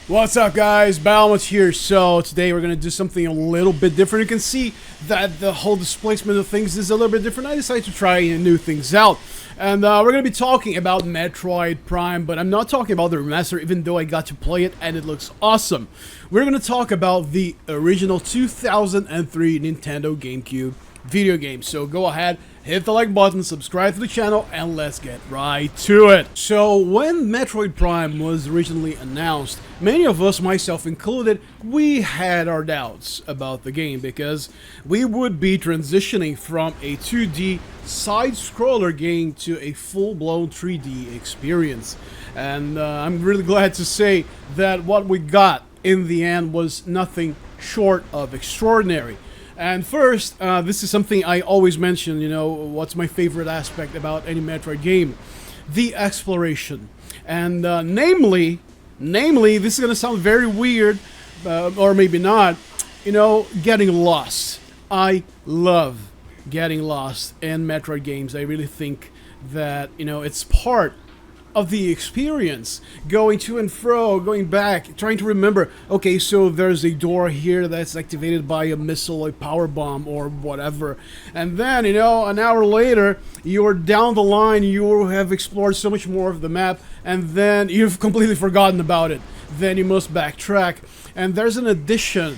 What's up, guys? Balmut here. So today we're gonna do something a little bit different. You can see that the whole displacement of things is a little bit different. I decided to try new things out, and we're gonna be talking about Metroid Prime. But I'm not talking about the remaster, even though I got to play it and it looks awesome. We're gonna talk about the original 2003 Nintendo GameCube video game. So go ahead, hit the like button, subscribe to the channel, and let's get right to it. So when Metroid Prime was originally announced, many of us, myself included, we had our doubts about the game because we would be transitioning from a 2D side-scroller game to a full-blown 3D experience. And I'm really glad to say that what we got in the end was nothing short of extraordinary. And first, this is something I always mention, you know, what's my favorite aspect about any Metroid game? The exploration. And namely, this is going to sound very weird, or maybe not, you know, getting lost. I love getting lost in Metroid games. I really think that, you know, it's part of the experience, going to and fro, going back, trying to remember, okay, so there's a door here that's activated by a missile, a power bomb, or whatever, and then, you know, an hour later, you're down the line, you have explored so much more of the map, and then you've completely forgotten about it. Then you must backtrack, and there's an addition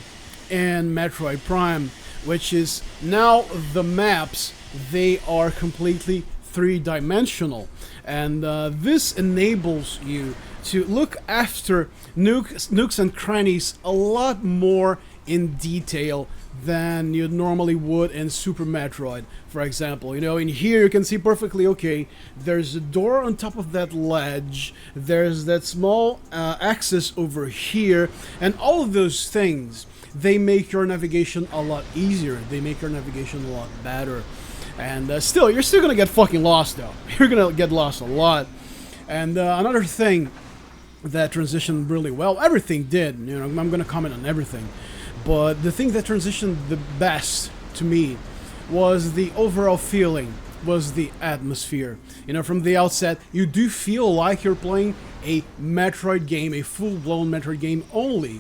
in Metroid Prime, which is now the maps, they are completely three-dimensional, and this enables you to look after nooks and crannies a lot more in detail than you normally would in Super Metroid, for example. You know, in here you can see perfectly, okay, there's a door on top of that ledge, there's that small axis over here, and all of those things, they make your navigation a lot easier, they make your navigation a lot better. And still, you're still gonna get fucking lost, though. You're gonna get lost a lot. And another thing that transitioned really well, everything did, you know, I'm gonna comment on everything. But the thing that transitioned the best to me was the overall feeling, was the atmosphere. You know, from the outset, you do feel like you're playing a Metroid game, a full-blown Metroid game only,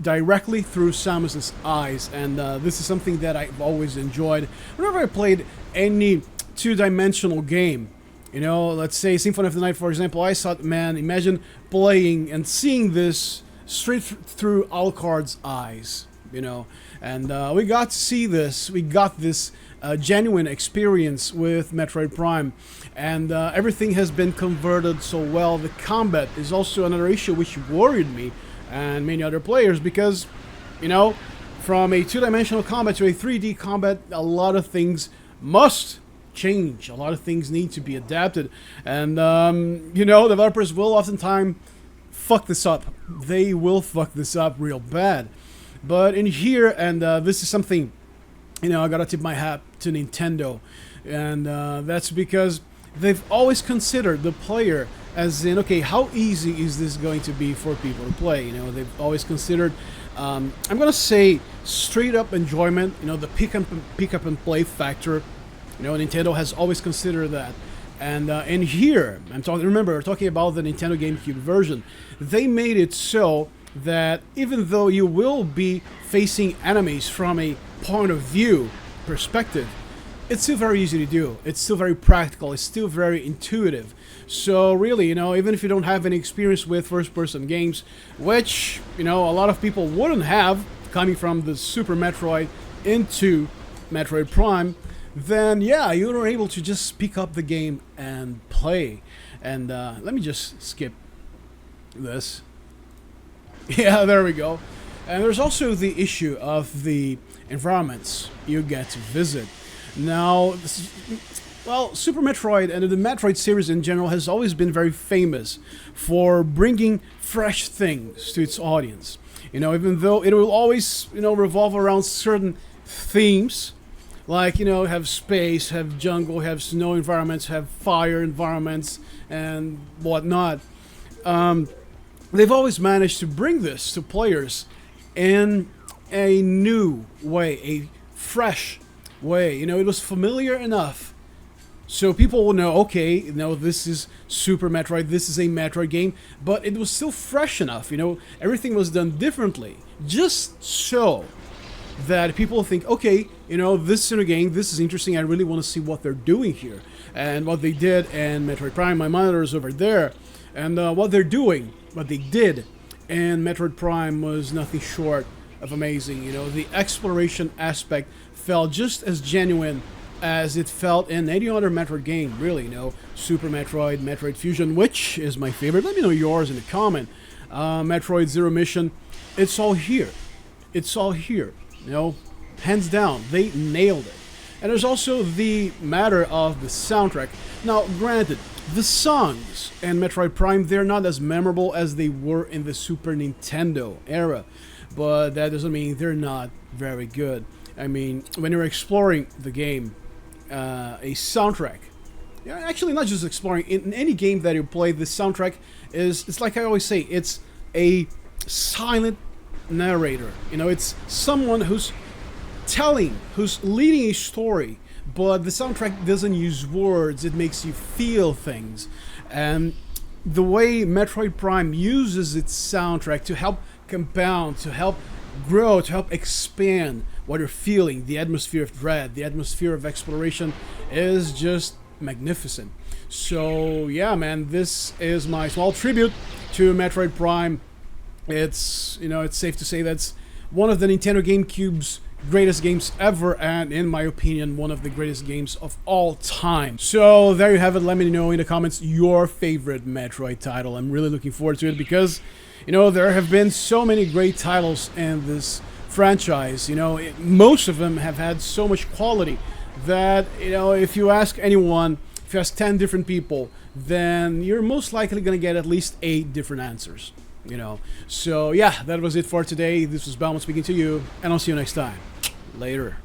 directly through Samus's eyes, and this is something that I've always enjoyed. Whenever I played any two-dimensional game, you know, let's say Symphony of the Night, for example, I thought, man, imagine playing and seeing this straight through Alucard's eyes, you know, and we got to see this, we got this genuine experience with Metroid Prime, and everything has been converted so well. The combat is also another issue which worried me and many other players, because, you know, from a two-dimensional combat to a 3D combat, a lot of things must change. A lot of things need to be adapted, and you know, developers will oftentimes fuck this up. They will fuck this up real bad. But in here, and this is something, you know, I gotta tip my hat to Nintendo, and that's because they've always considered the player as in, okay, how easy is this going to be for people to play? You know, they've always considered, I'm gonna say, straight up enjoyment. You know, the pick up and play factor. You know, Nintendo has always considered that. And in here, remember, we're talking about the Nintendo GameCube version. They made it so that even though you will be facing enemies from a point of view perspective, it's still very easy to do. It's still very practical. It's still very intuitive. So really, you know, even if you don't have any experience with first-person games, which, you know, a lot of people wouldn't have, coming from the Super Metroid into Metroid Prime, then yeah, you're able to just pick up the game and play. And let me just skip this. Yeah, there we go. And there's also the issue of the environments you get to visit. Now, well, Super Metroid and the Metroid series in general has always been very famous for bringing fresh things to its audience. You know, even though it will always, you know, revolve around certain themes, like, you know, have space, have jungle, have snow environments, have fire environments, and whatnot. They've always managed to bring this to players in a new way, a fresh way. You know, it was familiar enough So people will know, okay, this is Super Metroid, this is a Metroid game, but it was still fresh enough, everything was done differently, just so that people think, okay, this is a game, this is interesting, I really want to see what they're doing here, and what they did in Metroid Prime. My monitor is over there, and what they did in Metroid Prime was nothing short of amazing. The exploration aspect felt just as genuine as it felt in any other Metroid game, really. Super Metroid, Metroid Fusion, which is my favorite. Let me know yours in the comment. Metroid Zero Mission, it's all here. It's all here. Hands down, they nailed it. And there's also the matter of the soundtrack. Now, granted, the songs in Metroid Prime, they're not as memorable as they were in the Super Nintendo era, but that doesn't mean they're not very good. I mean, when you're exploring the game, a soundtrack, actually not just exploring, in any game that you play, the soundtrack it's like I always say, it's a silent narrator. It's someone who's leading a story, but the soundtrack doesn't use words, it makes you feel things. And the way Metroid Prime uses its soundtrack to help compound, to help grow, to help expand what you're feeling, the atmosphere of dread, the atmosphere of exploration, is just magnificent. So yeah, man, this is my small tribute to Metroid Prime. It's safe to say that's one of the Nintendo GameCube's greatest games ever, and in my opinion, one of the greatest games of all time. So there you have it. Let me know in the comments your favorite Metroid title. I'm really looking forward to it because, there have been so many great titles in this franchise. Most of them have had so much quality that, if you ask anyone, if you ask 10 different people, then you're most likely going to get at least 8 different answers. So yeah, that was it for today. This was Bauman speaking to you, and I'll see you next time. Later.